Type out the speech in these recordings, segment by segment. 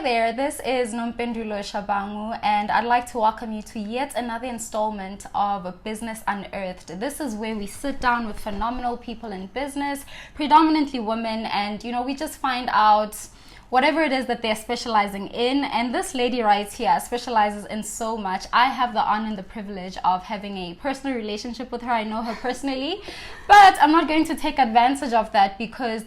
there, this is Nompendulo Shabangu, and I'd like to welcome you to yet another installment of Business Unearthed. This is where we sit down with phenomenal people in business, predominantly women, and we just find out whatever it is that they're specializing in. And this lady right here specializes in so much. I have the honor and the privilege of having a personal relationship with her. I know her personally, but I'm not going to take advantage of that because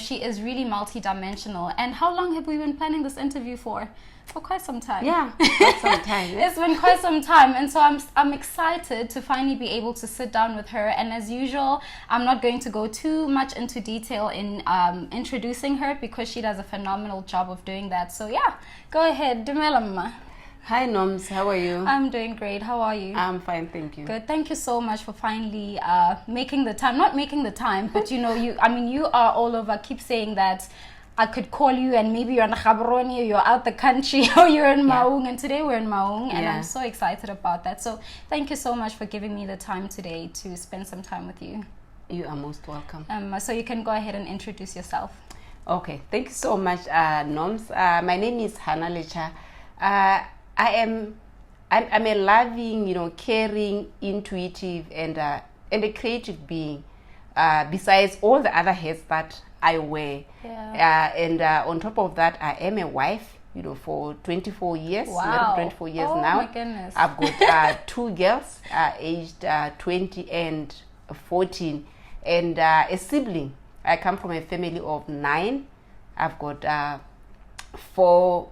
she is really multidimensional. And how long have we been planning this interview for? For quite some time. Yeah, quite some time. It's been quite some time, and so I'm excited to finally be able to sit down with her. And as usual, I'm not going to go too much into detail in introducing her because she does a phenomenal job of doing that. So yeah, go ahead, Dumela mama. Hi Noms, how are you? I'm doing great. How are you? I'm fine, thank you. Good. Thank you so much for finally making the time. Not making the time, but you are all over. Keep saying that I could call you and maybe you're in Gaborone, or you're out the country, or you're in Maung, and today we're in Maung, and I'm so excited about that. So thank you so much for giving me the time today to spend some time with you. You are most welcome. So you can go ahead and introduce yourself. Okay, thank you so much, Noms. My name is Hannah Lecha. I'm a loving, caring, intuitive, and a creative being. Besides all the other hats that I wear. And on top of that, I am a wife, for 24 years. Wow. 24 years now. Oh my goodness. I've got two girls, aged 20 and 14, and a sibling. I come from a family of 9. I've got 4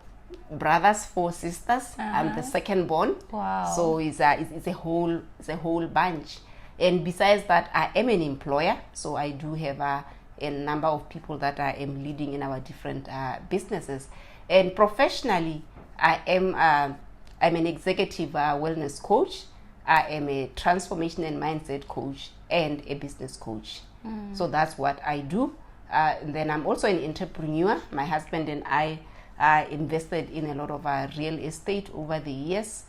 brothers, 4 sisters. I'm the second born. Wow. So it's a whole bunch. And besides that, I am an employer, so I do have a number of people that I am leading in our different businesses. And professionally, I'm an executive wellness coach. I am a transformation and mindset coach and a business coach. So that's what I do. And then I'm also an entrepreneur. My husband and I invested in a lot of real estate over the years.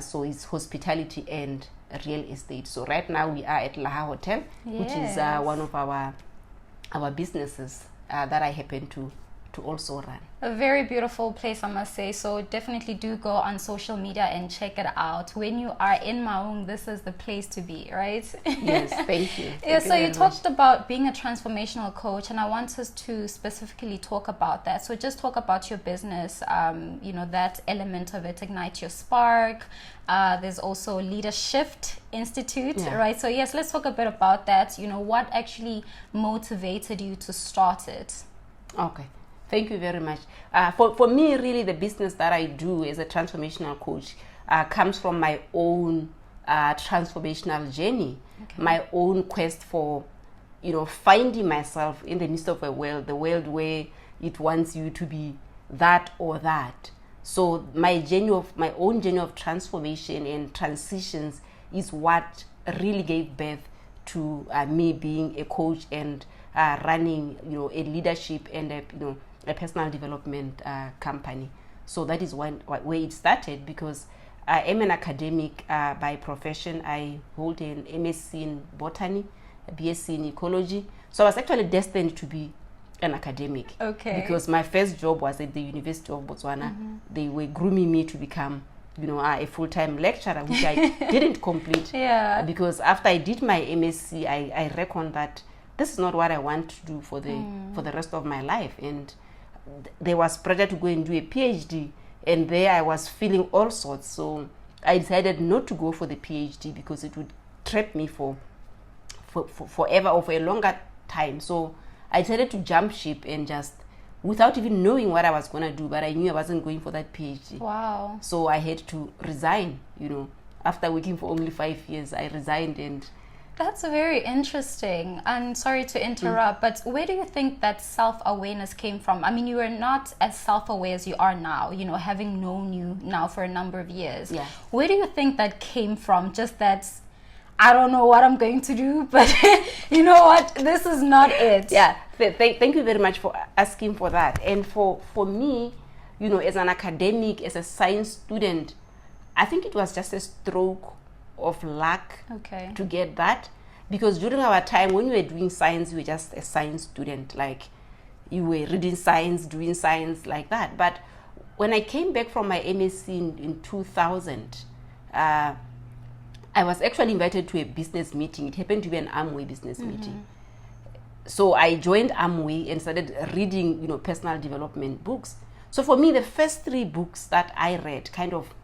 So it's hospitality and real estate. So right now we are at Lecha Hotel, which is one of our businesses that I happen to also run. A very beautiful place, I must say. So definitely do go on social media and check it out. When you are in Maung, this is the place to be, right? Yes, thank you. So you talked about being a transformational coach, and I want us to specifically talk about that. So just talk about your business, that element of it, Ignite Your Spark. There's also LeaderShift Institute, right? So yes, let's talk a bit about that. What actually motivated you to start it? Okay. Thank you very much. For me, really, the business that I do as a transformational coach comes from my own transformational journey, my own quest for, finding myself in the midst of the world where it wants you to be that or that. So my own journey of transformation and transitions is what really gave birth to me being a coach and running, a leadership and a personal development company. So that is where it started, because I am an academic by profession. I hold an MSc in botany, a BSc in ecology. So I was actually destined to be an academic. Okay. Because my first job was at the University of Botswana. They were grooming me to become, a full-time lecturer, which I didn't complete. Because after I did my MSc, I reckoned that this is not what I want to do for the rest of my life. And there was pressure to go and do a PhD, and there I was feeling all sorts. So I decided not to go for the PhD because it would trap me for forever or for a longer time. So I decided to jump ship and just, without even knowing what I was going to do, but I knew I wasn't going for that PhD. Wow. So I had to resign, after working for only 5 years. I resigned. And that's very interesting. I'm sorry to interrupt, but where do you think that self-awareness came from? I mean, you were not as self-aware as you are now, having known you now for a number of years. Yeah. Where do you think that came from? Just that, I don't know what I'm going to do, but you know what? This is not it. Yeah. Thank you very much for asking for that. And for me, as an academic, as a science student, I think it was just a stroke of luck to get that, because during our time when we were doing science, you were just a science student, like you were reading science, doing science like that. But when I came back from my MSc in 2000, I was actually invited to a business meeting. It happened to be an Amway business meeting. So I joined Amway and started reading, you know, personal development books. So for me, the first 3 books that I read kind of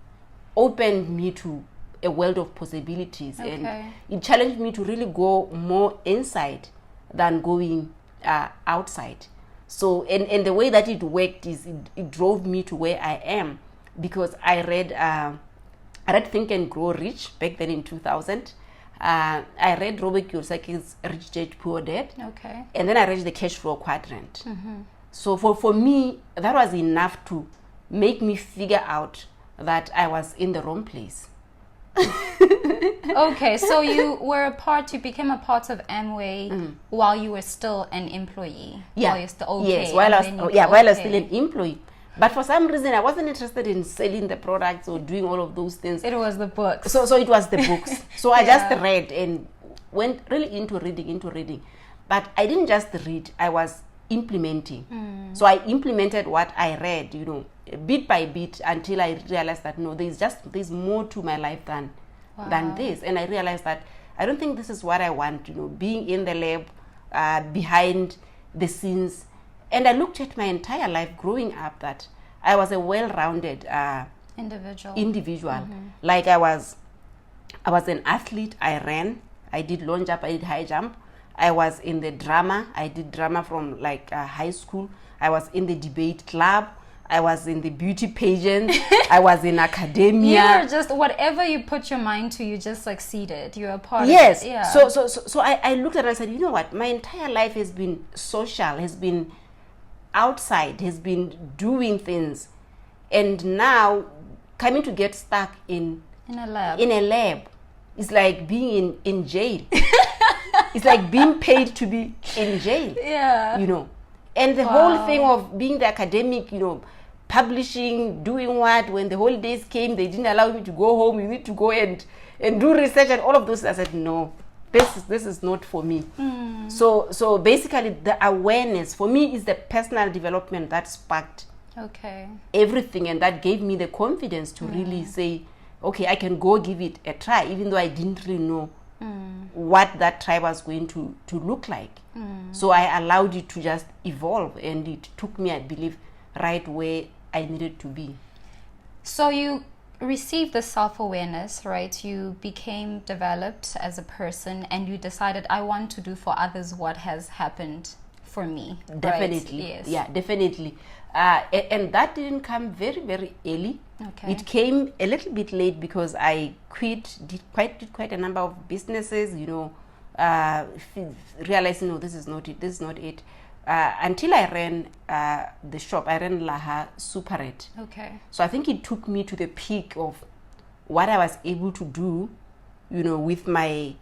opened me to a world of possibilities. Okay. And it challenged me to really go more inside than going outside. So, and the way that it worked is it drove me to where I am, because I read Think and Grow Rich back then in 2000. I read Robert Kiyosaki's Rich Dad Poor Dad. Okay. And then I read the Cash Flow Quadrant. So for me, that was enough to make me figure out that I was in the wrong place. Okay, so you became a part of Amway while you were still an employee. Yeah. While you're still okay. Yes, while I was still an employee. But for some reason, I wasn't interested in selling the products or doing all of those things. It was the books. So it was the books. So I just read and went really into reading. But I didn't just read, I was implementing. So I implemented what I read, you know, bit by bit, until I realized that no, there's more to my life than this. And I realized that I don't think this is what I want, you know, being in the lab, behind the scenes. And I looked at my entire life growing up that I was a well-rounded individual. Like I was an athlete. I ran, I did long jump, I did high jump. I was in the drama. I did drama from like high school. I was in the debate club. I was in the beauty pageant. I was in academia. You were just, whatever you put your mind to, you just succeeded. You were a part of it. Yeah. So I looked at it and I said, you know what? My entire life has been social, has been outside, has been doing things. And now coming to get stuck in a lab is like being in jail. It's like being paid to be in jail. Yeah. You know. And the whole thing of being the academic, you know, publishing, doing what, when the holidays came, they didn't allow me to go home. You need to go and do research and all of those. I said, no, this is not for me. So basically the awareness for me is the personal development that sparked everything, and that gave me the confidence to really say, okay, I can go give it a try, even though I didn't really know what that try was going to look like. So I allowed it to just evolve, and it took me, I believe, right where I needed to be. So you received the self-awareness, right? You became developed as a person, and you decided, I want to do for others what has happened for me. Definitely. Right? Yes. Yeah, definitely. And that didn't come very, very early. Okay. It came a little bit late because I did quite a number of businesses, you know, realizing, no, this is not it. Until I ran the shop. I ran Lecha Superette. Okay. So I think it took me to the peak of what I was able to do, you know, with my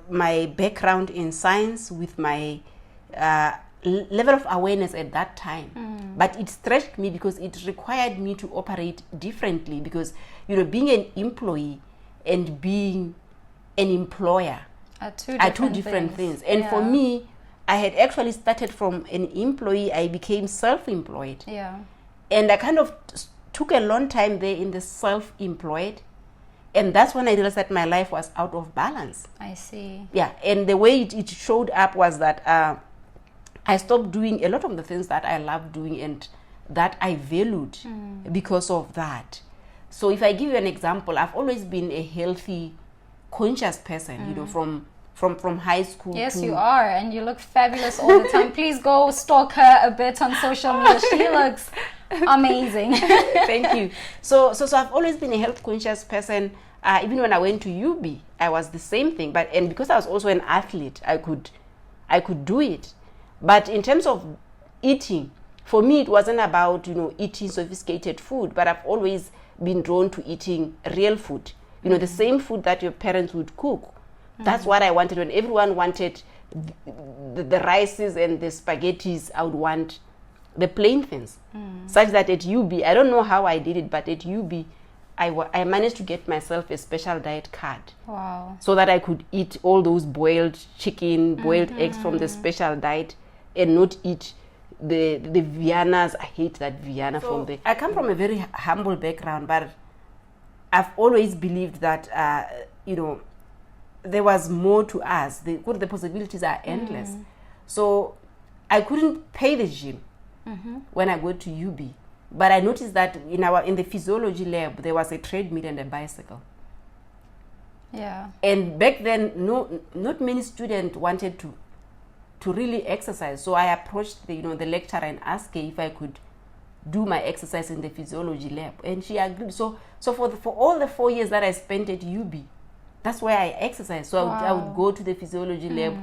background in science, with my level of awareness at that time. But it stretched me because it required me to operate differently, because, you know, being an employee and being an employer are two different things. And for me, I had actually started from an employee, I became self-employed. Yeah. And I kind of took a long time there in the self-employed. And that's when I realized that my life was out of balance. I see. Yeah, and the way it showed up was that I stopped doing a lot of the things that I loved doing and that I valued because of that. So if I give you an example, I've always been a healthy, conscious person, you know, from high school. Yes, you are, and you look fabulous all the time. Please go stalk her a bit on social media. She looks amazing. Thank you. So I've always been a health conscious person. Even when I went to UB, I was the same thing. And because I was also an athlete, I could do it. But in terms of eating, for me, it wasn't about, you know, eating sophisticated food, but I've always been drawn to eating real food. You know, the same food that your parents would cook. That's what I wanted. When everyone wanted the rices and the spaghettis, I would want the plain things. Such that at UB, I don't know how I did it, but at UB, I managed to get myself a special diet card. Wow. So that I could eat all those boiled chicken, boiled eggs from the special diet, and not eat the Viennas. I hate that Vienna from there. I come from a very humble background, but I've always believed that there was more to us. The possibilities are endless. So I couldn't pay the gym when I go to UB, but I noticed that in the physiology lab there was a treadmill and a bicycle. Yeah. And back then, not many students wanted to really exercise. So I approached the lecturer and asked her if I could do my exercise in the physiology lab, and she agreed. So for all the 4 years that I spent at UB, that's where I exercised. So I would go to the physiology lab,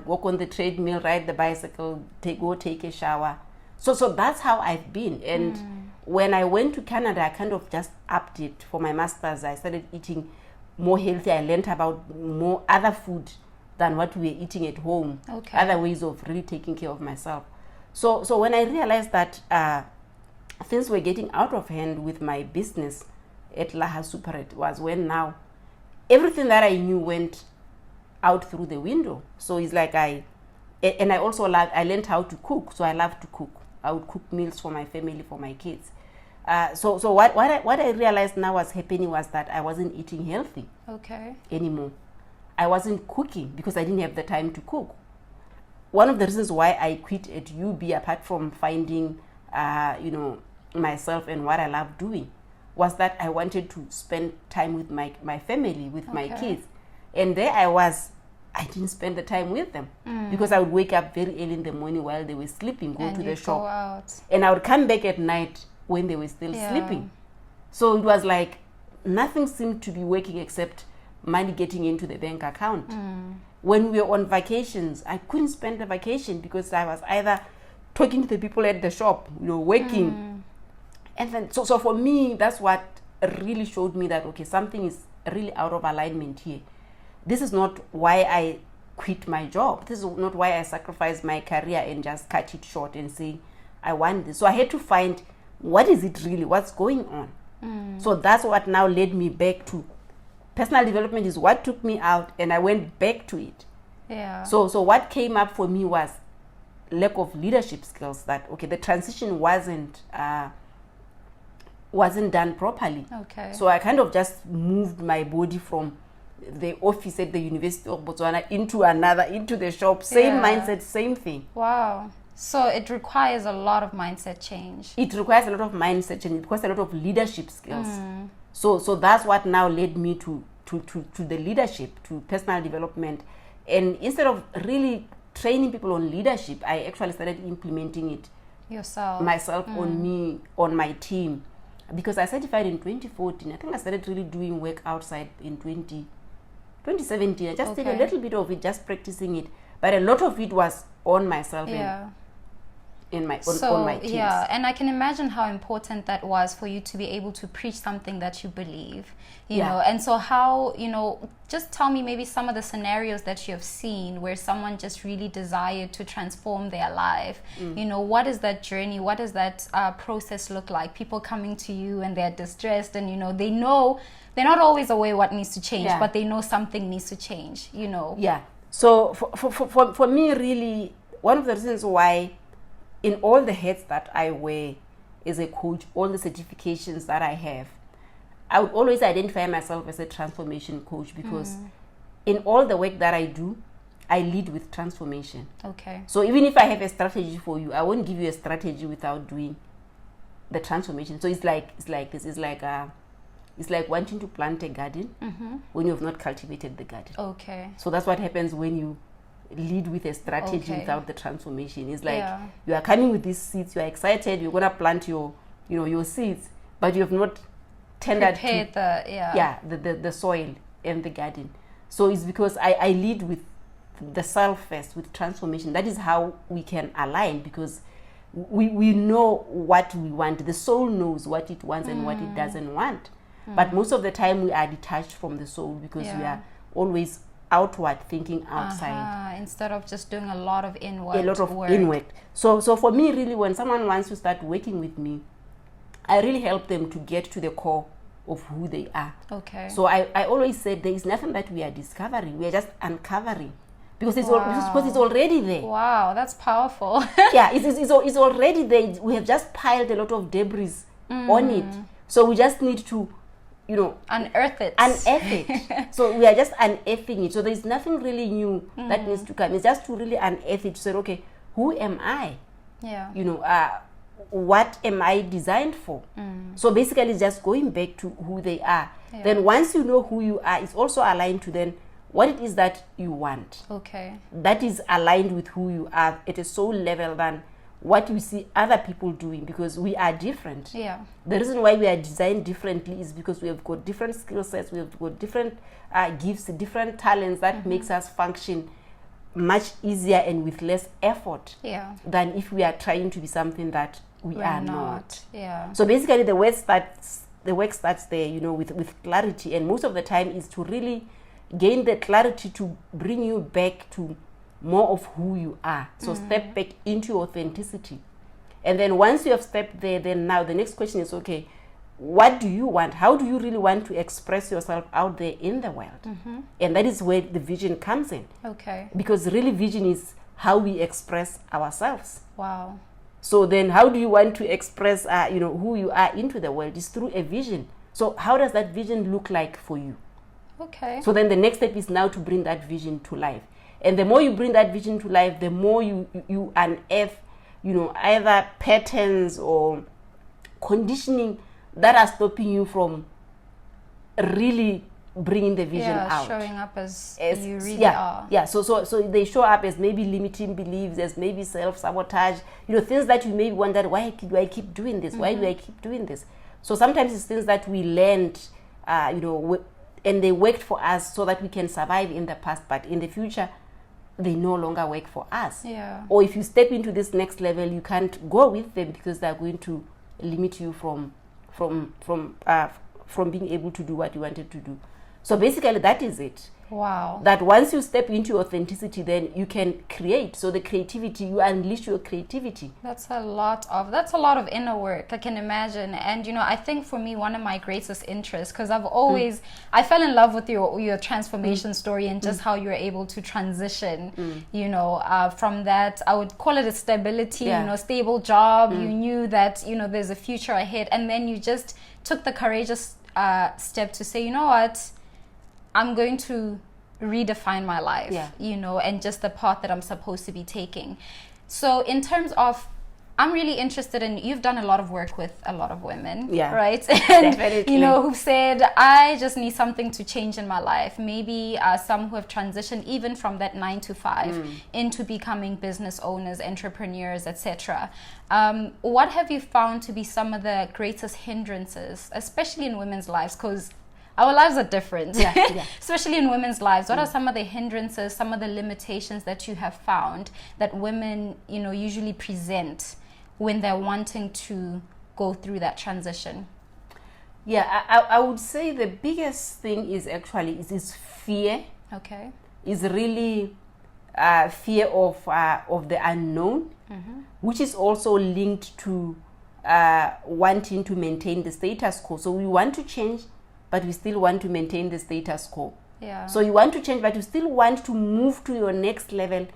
walk on the treadmill, ride the bicycle, take a shower. So that's how I've been. And when I went to Canada, I kind of just upped it for my master's. I started eating more healthy. I learned about more other food than what we were eating at home. Okay. Other ways of really taking care of myself. So when I realized that things were getting out of hand with my business at Lecha Superette, was when now everything that I knew went out through the window. So it's like I learned how to cook. So I love to cook. I would cook meals for my family, for my kids. So what I realized now was happening was that I wasn't eating healthy anymore. I wasn't cooking because I didn't have the time to cook. One of the reasons why I quit at UB, apart from finding myself and what I love doing, was that I wanted to spend time with my family, with my kids. And there I didn't spend the time with them because I would wake up very early in the morning while they were sleeping, go to the shop, and I would come back at night when they were still sleeping. So it was like nothing seemed to be working except money getting into the bank account. When we were on vacations, I couldn't spend the vacation because I was either talking to the people at the shop, working. And then so for me, that's what really showed me that something is really out of alignment here. This is not why I quit my job. This is not why I sacrificed my career and just cut it short and say I want this. So I had to find what is it really, what's going on. So that's what now led me back to personal development. Is what took me out, and I went back to it. Yeah. So what came up for me was lack of leadership skills. That the transition wasn't done properly. Okay. So I kind of just moved my body from the office at the University of Botswana into the shop. Same mindset, same thing. Wow. So it requires a lot of mindset change. It requires a lot of mindset change. It requires a lot of leadership skills. So that's what now led me to the leadership, to personal development. And instead of really training people on leadership, I actually started implementing it myself on my team. Because I certified in 2014. I think I started really doing work outside in 2017. I just did a little bit of it, just practicing it. But a lot of it was on myself on my teams. Yeah, and I can imagine how important that was for you to be able to preach something that you believe, you know. And so how, just tell me maybe some of the scenarios that you have seen where someone just really desired to transform their life. What is that journey? What does that process look like? People coming to you and they're distressed, and they know they're not always aware what needs to change, but they know something needs to change, Yeah. So for me, really, one of the reasons why in all the hats that I wear as a coach, all the certifications that I have, I would always identify myself as a transformation coach because in all the work that I do, I lead with transformation. Okay. So even if I have a strategy for you, I won't give you a strategy without doing the transformation. So it's like this. It's like wanting to plant a garden when you have not cultivated the garden. Okay. So that's what happens when you lead with a strategy without the transformation. It's like you are coming with these seeds, you are excited, you're gonna plant your seeds, but you have not tended the soil and the garden. So it's because I lead with the self first, with transformation. That is how we can align, because we know what we want. The soul knows what it wants and what it doesn't want. But most of the time we are detached from the soul because we are always outward thinking outside instead of just doing a lot of inward. So for me, really, when someone wants to start working with me, I really help them to get to the core of who they are. Okay. So I always said there is nothing that we are discovering, we are just uncovering because it's already there. Wow, that's powerful. Yeah, it's already there. We have just piled a lot of debris on it, so we just need to, unearth it. So we are just unearthing it. So there's nothing really new that needs to come. It's just to really unearth it, to say, okay, who am I? Yeah. What am I designed for? So basically it's just going back to who they are. Yeah. Then once you know who you are, it's also aligned to then what it is that you want. Okay. That is aligned with who you are at a soul level than what you see other people doing, because we are different. Yeah. The reason why we are designed differently is because we have got different skill sets, we have got different gifts, different talents that makes us function much easier and with less effort than if we are trying to be something that we are not. Yeah. So basically the work starts there, with clarity, and most of the time is to really gain the clarity to bring you back to more of who you are. So step back into authenticity. And then once you have stepped there, then now the next question is, okay, what do you want? How do you really want to express yourself out there in the world? And that is where the vision comes in. Okay. Because really vision is how we express ourselves. Wow. So then how do you want to express who you are into the world? Is through a vision. So how does that vision look like for you? Okay. So then the next step is now to bring that vision to life. And the more you bring that vision to life, the more you unearth, either patterns or conditioning that are stopping you from really bringing the vision out. Showing up as you really are. Yeah, so they show up as maybe limiting beliefs, as maybe self-sabotage, things that you maybe wonder, why do I keep doing this? Why do I keep doing this? So sometimes it's things that we learned, and they worked for us so that we can survive in the past, but in the future, they no longer work for us. Yeah. Or if you step into this next level, you can't go with them because they're going to limit you from being able to do what you wanted to do. So basically that is it. Wow. That once you step into authenticity, then you can create. So the creativity, you unleash your creativity. That's a lot of inner work, I can imagine. And I think for me, one of my greatest interests, because I fell in love with your transformation story and just how you're able to transition, from that, I would call it a stability, stable job. You knew that, there's a future ahead. And then you just took the courageous step to say, you know what, I'm going to redefine my life, and just the path that I'm supposed to be taking. So in terms of, I'm really interested in, you've done a lot of work with a lot of women, right? And, definitely. Who said, I just need something to change in my life. Maybe some who have transitioned even from that 9 to 5 into becoming business owners, entrepreneurs, etc. What have you found to be some of the greatest hindrances, especially in women's lives? Because our lives are different, especially in women's lives. What are some of the hindrances, some of the limitations that you have found that women, usually present when they're wanting to go through that transition? Yeah, I would say the biggest thing is actually is fear. Okay. Is really fear of the unknown, which is also linked to wanting to maintain the status quo. So we want to change, but we still want to maintain the status quo. Yeah. So you want to change, but you still want to move to your next level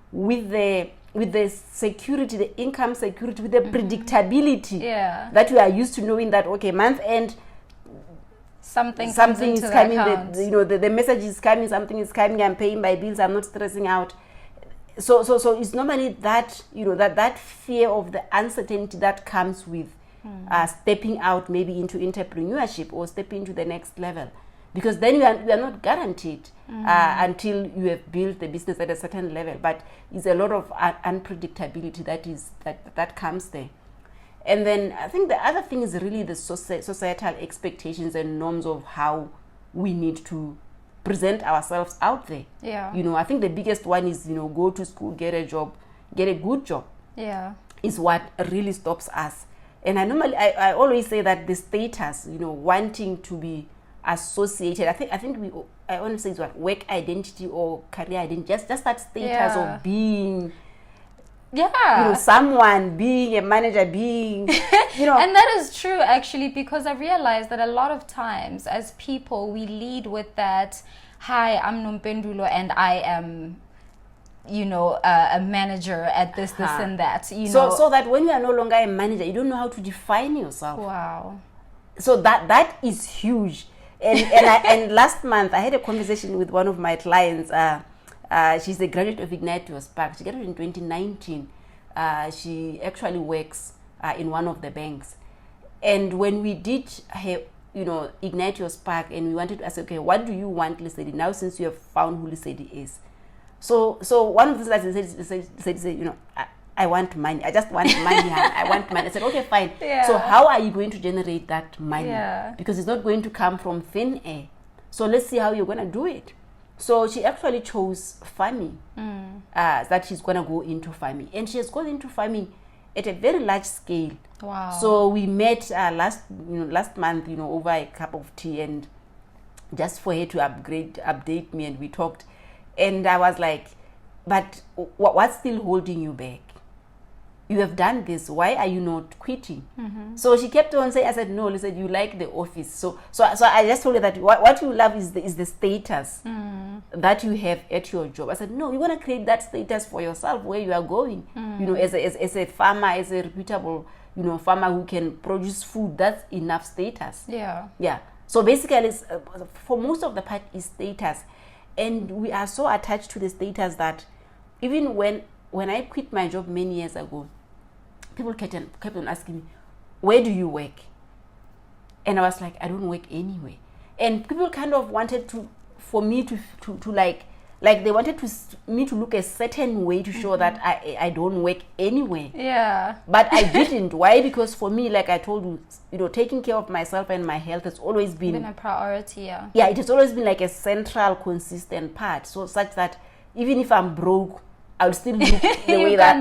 with the security, the income security, with the predictability that you are used to knowing that, okay, month end, something is coming, the message is coming, something is coming, I'm paying my bills, I'm not stressing out. So it's normally that, that fear of the uncertainty that comes with stepping out maybe into entrepreneurship or stepping into the next level, because then you are not guaranteed until you have built the business at a certain level. But it's a lot of unpredictability that comes there. And then I think the other thing is really the societal expectations and norms of how we need to present ourselves out there. I think the biggest one is go to school, get a job, get a good job. Is what really stops us. And I always say that the status, wanting to be associated, I always say it's what work identity or career identity, just that status of being someone, being a manager, being and that is true actually, because I realized that a lot of times as people we lead with that, hi, I'm Nompendulo and I am a manager at this and that. So that when you are no longer a manager, you don't know how to define yourself. Wow. So that is huge. And last month I had a conversation with one of my clients. She's a graduate of Ignatius Park. She graduated in 2019. She actually works in one of the banks. And when we did her, Ignatius Park, and we wanted to ask, okay, what do you want Lesedi now since you have found who Lesedi is? So one of the things that said, I want money. I just want money. I want money. I said, okay, fine. Yeah. So how are you going to generate that money? Yeah. Because it's not going to come from thin air. So let's see how you're going to do it. So she actually chose farming, that she's going to go into farming. And she has gone into farming at a very large scale. Wow. So we met last month, over a cup of tea, and just for her to update me, and we talked. And I was like, but what's still holding you back? You have done this. Why are you not quitting? Mm-hmm. So she kept on saying, I said, no, listen, you like the office. So I just told her that what you love is the status that you have at your job. I said, no, you want to create that status for yourself where you are going. As a farmer, as a reputable, farmer who can produce food, that's enough status. Yeah. Yeah. So basically, for most of the part is status. And we are so attached to the status that even when I quit my job many years ago, people kept on asking me, where do you work? And I was like, I don't work anywhere. And people kind of wanted for me to they wanted me to look a certain way to show that I don't work anywhere. Yeah. But I didn't. Why? Because for me, like I told you, taking care of myself and my health has always been a priority. Yeah. Yeah, it has always been like a central, consistent part. So such that even if I'm broke, I would still look the way that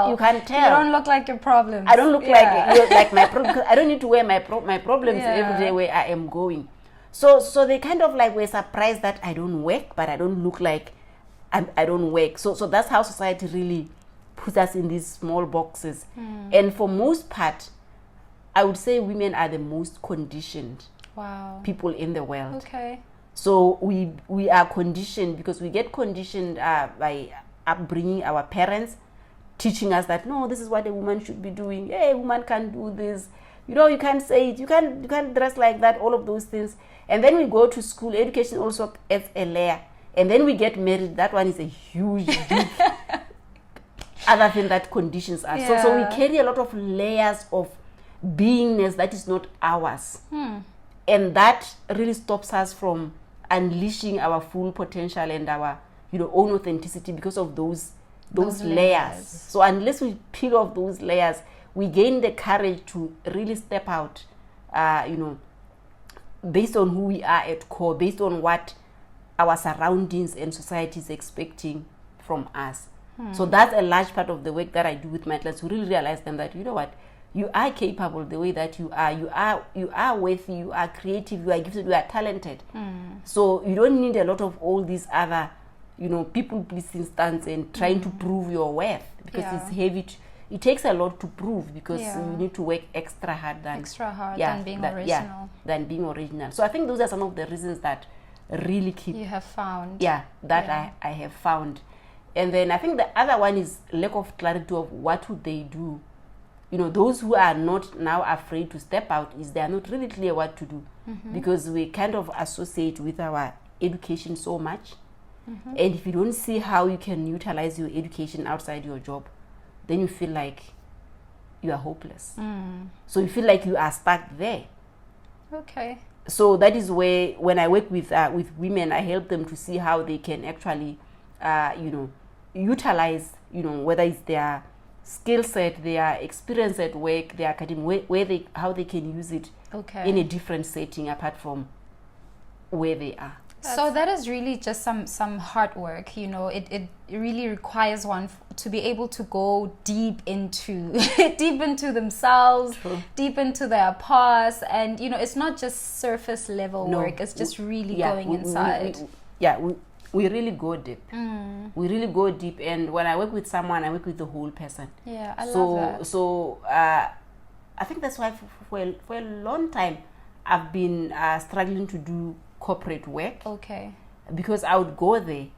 you can't tell. You don't look like your problems. I don't look like my problems. I don't need to wear my problems every day where I am going. So they kind of were surprised that I don't work, but I don't look like I don't work. So that's how society really puts us in these small boxes. And for most part, I would say women are the most conditioned people in the world. Okay. So we are conditioned because we get conditioned by upbringing, our parents teaching us that no, this is what a woman should be doing. Hey, woman can't do this. You can't say it. You can't dress like that. All of those things. And then we go to school. Education also adds a layer. And then we get married. That one is a huge, big other thing that conditions us. Yeah. So we carry a lot of layers of beingness that is not ours. And that really stops us from unleashing our full potential and our own authenticity because of those layers. So unless we peel off those layers, we gain the courage to really step out, based on who we are at core, based on what our surroundings and society is expecting from us. So that's a large part of the work that I do with my clients, to really realize them that, you are capable the way that you are worthy, you are creative, you are gifted, you are talented. So you don't need a lot of all these other people pleasing stunts and trying to prove your worth, because it's heavy. It takes a lot to prove, because you need to work extra hard than being original. Than being original. So I think those are some of the reasons that really keep you have found. I have found. And then I think the other one is lack of clarity of what would they do. Those who are not now afraid to step out is they are not really clear what to do, because we kind of associate with our education so much. And if you don't see how you can utilize your education outside your job, then you feel like you are hopeless. So you feel like you are stuck there. Okay. So that is where, when I work with women, I help them to see how they can actually, utilize, whether it's their skill set, their experience at work, their academic, how they can use it in a different setting apart from where they are. So that is really just some hard work, it really requires one to be able to go deep into themselves, deep into their past, and it's not just surface level work, it's just really going inside. We really go deep. We really go deep, and when I work with someone, I work with the whole person. Yeah, I love that. So I think that's why for a long time I've been struggling to do corporate work. Okay. Because I would go there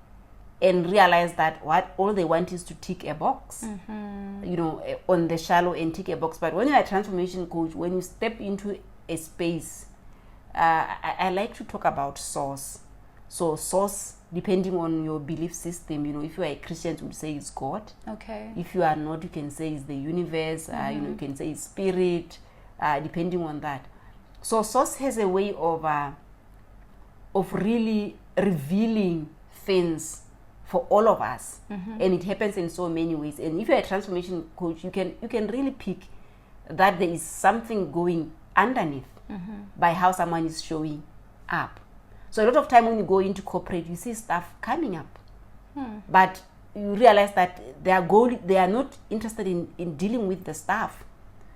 and realize that what all they want is to tick a box, you know, on the shallow and tick a box. But when you're a transformation coach, when you step into a space, I like to talk about source. So source, depending on your belief system, you know, if you are a Christian, you would say it's God. Okay. If you are not, you can say it's the universe. You know, you can say it's spirit, depending on that. So source has a way of really revealing things for all of us, and it happens in so many ways. And if you're a transformation coach, you can really pick that there is something going underneath by how someone is showing up. So a lot of time when you go into corporate, you see stuff coming up, but you realize that they are not interested in dealing with the stuff.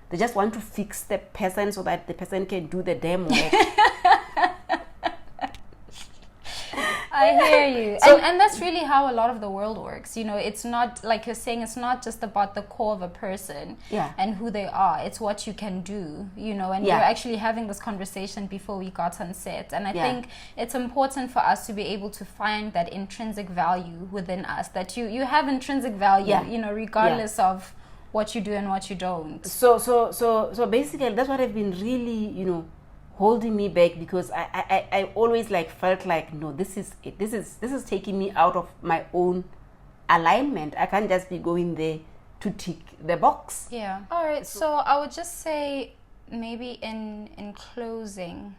They just want to fix the person so that the person can do the damn work. I hear you. So, and that's really how a lot of the world works. You know, it's not, like you're saying, it's not just about the core of a person and who they are. It's what you can do, you know, and we're actually having this conversation before we got on set. And I think it's important for us to be able to find that intrinsic value within us, that you have intrinsic value, you know, regardless of what you do and what you don't. So basically that's what I've been really, you know, holding me back, because I always like felt like, no, this is it. This is taking me out of my own alignment. I can't just be going there to tick the box. Yeah. All right. So I would just say, maybe in closing,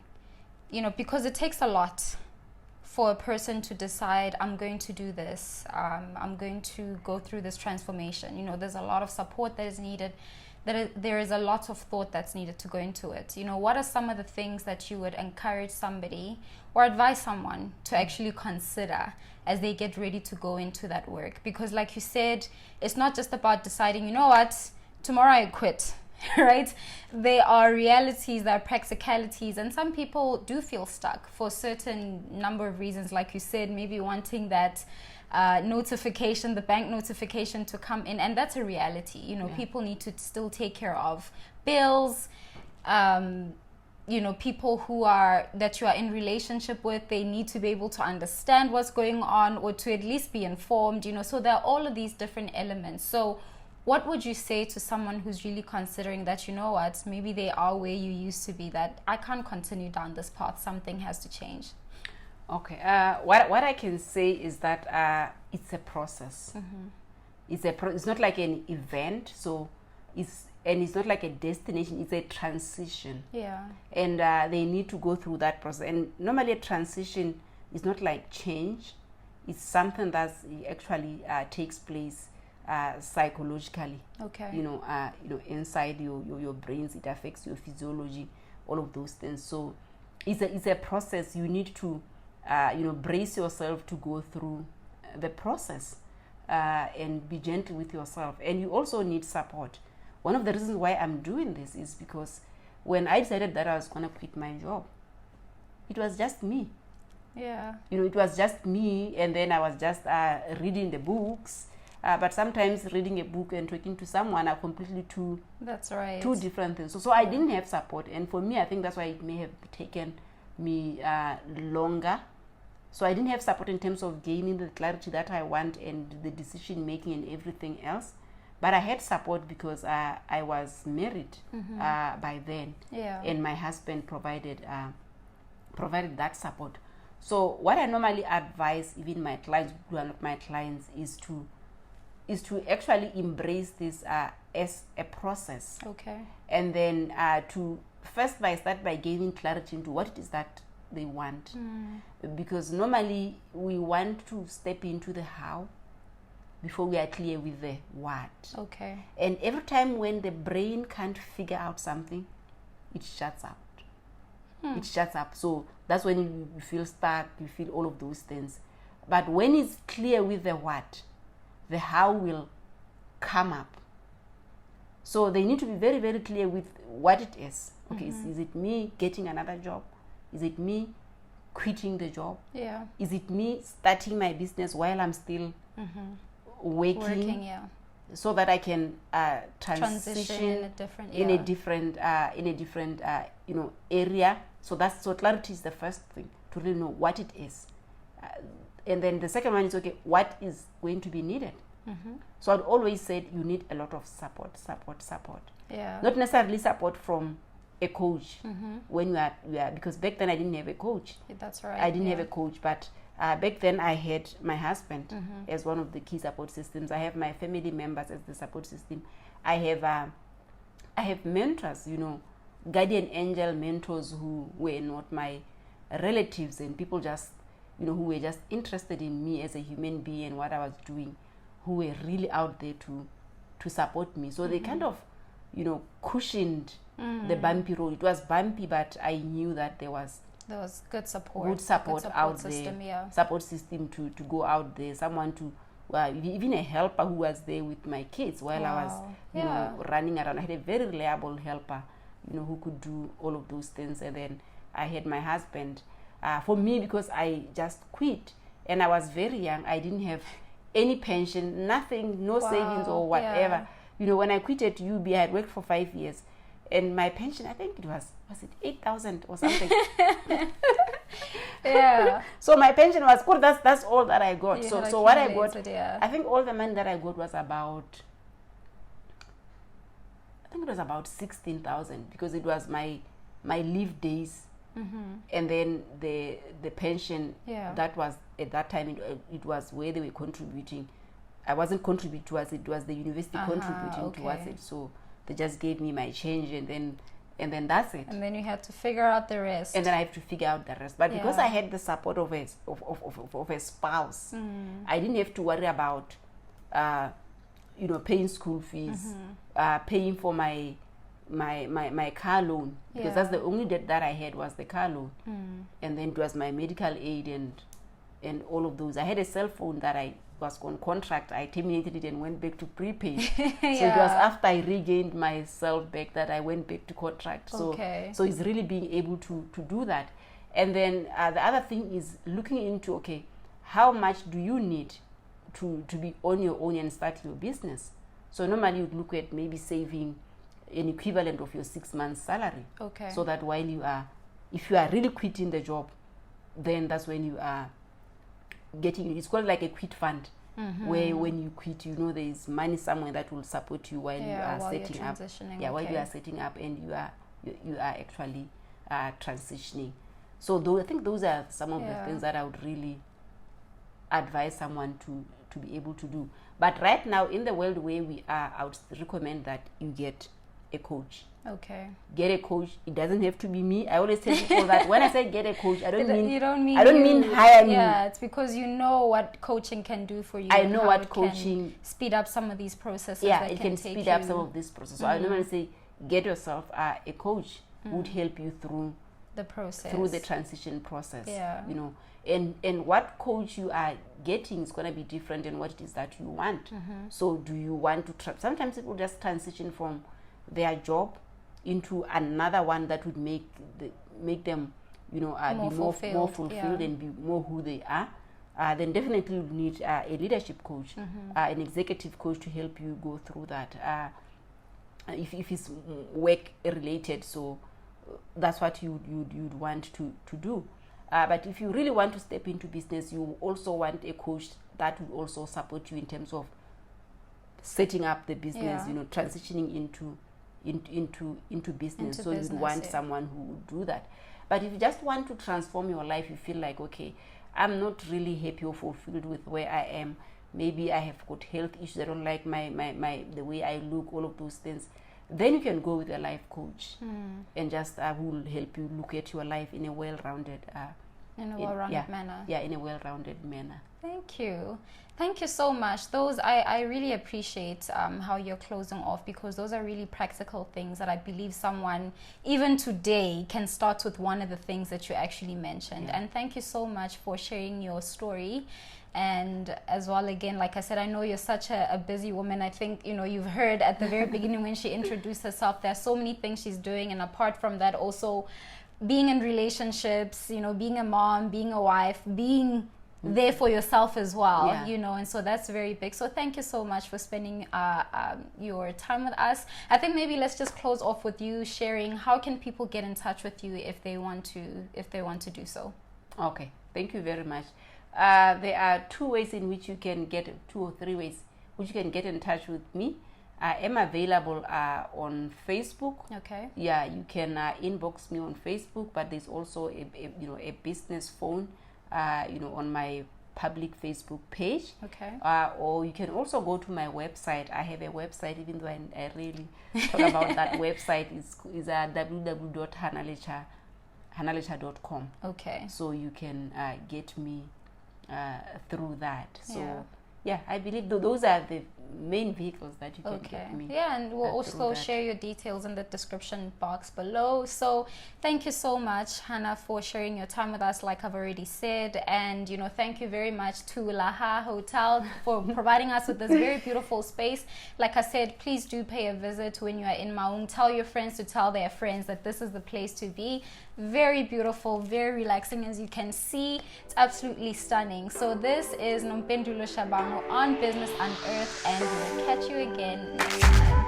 you know, because it takes a lot for a person to decide, I'm going to do this, I'm going to go through this transformation. You know, there's a lot of support that is needed. There is a lot of thought that's needed to go into it. You know, what are some of the things that you would encourage somebody or advise someone to actually consider as they get ready to go into that work? Because like you said, it's not just about deciding, you know what, tomorrow I quit, right? There are realities, there are practicalities, and some people do feel stuck for a certain number of reasons. Like you said, maybe wanting that notification, the bank notification to come in, and that's a reality. You know, people need to still take care of bills. You know, people that you are in relationship with, they need to be able to understand what's going on, or to at least be informed, you know. So there are all of these different elements. So what would you say to someone who's really considering that, you know what, maybe they are where you used to be, that I can't continue down this path, something has to change? Okay, what I can say is that it's a process. It's not like an event, so it's not like a destination. It's a transition. Yeah. And they need to go through that process. And normally, a transition is not like change. It's something that actually takes place psychologically. Okay. You know, inside your brains, it affects your physiology, all of those things. So it's a process. You need to brace yourself to go through the process and be gentle with yourself. And you also need support. One of the reasons why I'm doing this is because when I decided that I was going to quit my job, it was just me. Yeah. You know, it was just me, and then I was just reading the books. But sometimes reading a book and talking to someone are completely two different things. So I didn't have support. And for me, I think that's why it may have taken me longer. So I didn't have support in terms of gaining the clarity that I want and the decision making and everything else. But I had support because I was married by then, and my husband provided that support. So what I normally advise even my clients, who are not my clients, is to actually embrace this as a process. Okay. And then to start by gaining clarity into what it is that they want. Because normally we want to step into the how before we are clear with the what. Okay. And every time when the brain can't figure out something, it shuts out. It shuts up. So that's when you feel stuck, you feel all of those things. But when it's clear with the what, the how will come up. So they need to be very, very clear with what it is. Okay, is it me getting another job? Is it me quitting the job? Yeah. Is it me starting my business while I'm still working? So that I can transition in a different area. So clarity is the first thing, to really know what it is. and then the second one is, okay, what is going to be needed? So I'd always said you need a lot of support. Yeah. Not necessarily support from a coach when you are, because back then I didn't have a coach. That's right. I didn't have a coach, but back then I had my husband as one of the key support systems. I have my family members as the support system. I have mentors, you know, guardian angel mentors who were not my relatives, and people just, you know, who were just interested in me as a human being and what I was doing, who were really out there to support me. So they kind of, you know, cushioned the bumpy road. It was bumpy, but I knew that there was good support. Good support out system, there. Yeah. Support system to go out there. Someone to, even a helper who was there with my kids while I was, you know, running around. I had a very reliable helper, you know, who could do all of those things. And then I had my husband. For me, because I just quit and I was very young, I didn't have any pension, nothing, no savings or whatever. Yeah. You know, when I quit at UB, I had worked for 5 years, and my pension, I think it was it 8,000 or something? Yeah. So my pension was good. That's all that I got. You So what I got, yeah. I think all the money that I got was about, I think it was about 16,000, because it was my leave days. And then the pension, that was at that time it was where they were contributing. I wasn't contributing towards it. It was the university contributing towards it. So they just gave me my change, and then that's it. And then you had to figure out the rest. And then I have to figure out the rest. But because I had the support of a spouse, I didn't have to worry about you know, paying school fees, paying for my car loan, because that's the only debt that I had was the car loan. And then it was my medical aid and all of those. I had a cell phone that I was on contract. I terminated it and went back to prepaid. So it was after I regained myself back that I went back to contract. So so it's really being able to do that. And then the other thing is looking into, okay, how much do you need to be on your own and start your business? So normally you'd look at maybe saving an equivalent of your 6 months salary. So that while you are, if you are really quitting the job, then that's when you are getting, it's called like a quit fund, where when you quit, you know, there is money somewhere that will support you while you are setting up. While you are setting up and you are actually transitioning. So I think those are some of the things that I would really advise someone to be able to do. But right now, in the world where we are, I would recommend that you get a coach. Get a coach. It doesn't have to be me. I always tell people that when I say get a coach, I don't mean hire me. Yeah, it's because you know what coaching can do for you. I know what coaching can speed up some of these processes. Yeah, it can speed up some of this process. So I normally say get yourself a coach who would help you through the process, through the transition process. You know, and what coach you are getting is going to be different than what it is that you want. So do you want to sometimes people just transition from their job into another one that would make them, you know, be more fulfilled and be more who they are. Then definitely you need a leadership coach, an executive coach to help you go through that. If it's work related, so that's what you'd want to do. But if you really want to step into business, you also want a coach that will also support you in terms of setting up the business, you know, transitioning into business. So you want someone who will do that. But if you just want to transform your life, you feel like, okay, I'm not really happy or fulfilled with where I am. Maybe I have got health issues. I don't like my the way I look, all of those things. Then you can go with a life coach and just who will help you look at your life in a well-rounded manner. Yeah, in a well-rounded manner. Thank you. Thank you so much. Those, I really appreciate how you're closing off, because those are really practical things that I believe someone, even today, can start with one of the things that you actually mentioned. And thank you so much for sharing your story. And as well, again, like I said, I know you're such a busy woman. I think, you know, you've heard at the very beginning when she introduced herself, there's so many things she's doing. And apart from that, also being in relationships, you know, being a mom, being a wife, being there for yourself as well, you know, and so that's very big. So thank you so much for spending your time with us. I think maybe let's just close off with you sharing how can people get in touch with you if they want to do so. Okay, thank you very much. there are 2 ways in which you can get, 2 or 3 ways which you can get in touch with me. I am available on Facebook. Okay. Yeah, you can inbox me on Facebook, but there's also a business phone, on my public Facebook page. Okay. Or you can also go to my website. I have a website, even though I really talk about that website. Is www.hanalecha.com. Okay. So you can get me through that. So. Yeah. Yeah, I believe those are the main vehicles that you can get me. Yeah, and we'll also share your details in the description box below. So thank you so much, Hannah, for sharing your time with us, like I've already said. And, thank you very much to Lecha Hotel for providing us with this very beautiful space. Like I said, please do pay a visit when you are in Maung. Tell your friends to tell their friends that this is the place to be. Very beautiful, very relaxing, as you can see. It's absolutely stunning. So this is Nompendulo Shabangu on Business Unearthed, and we'll catch you again next time.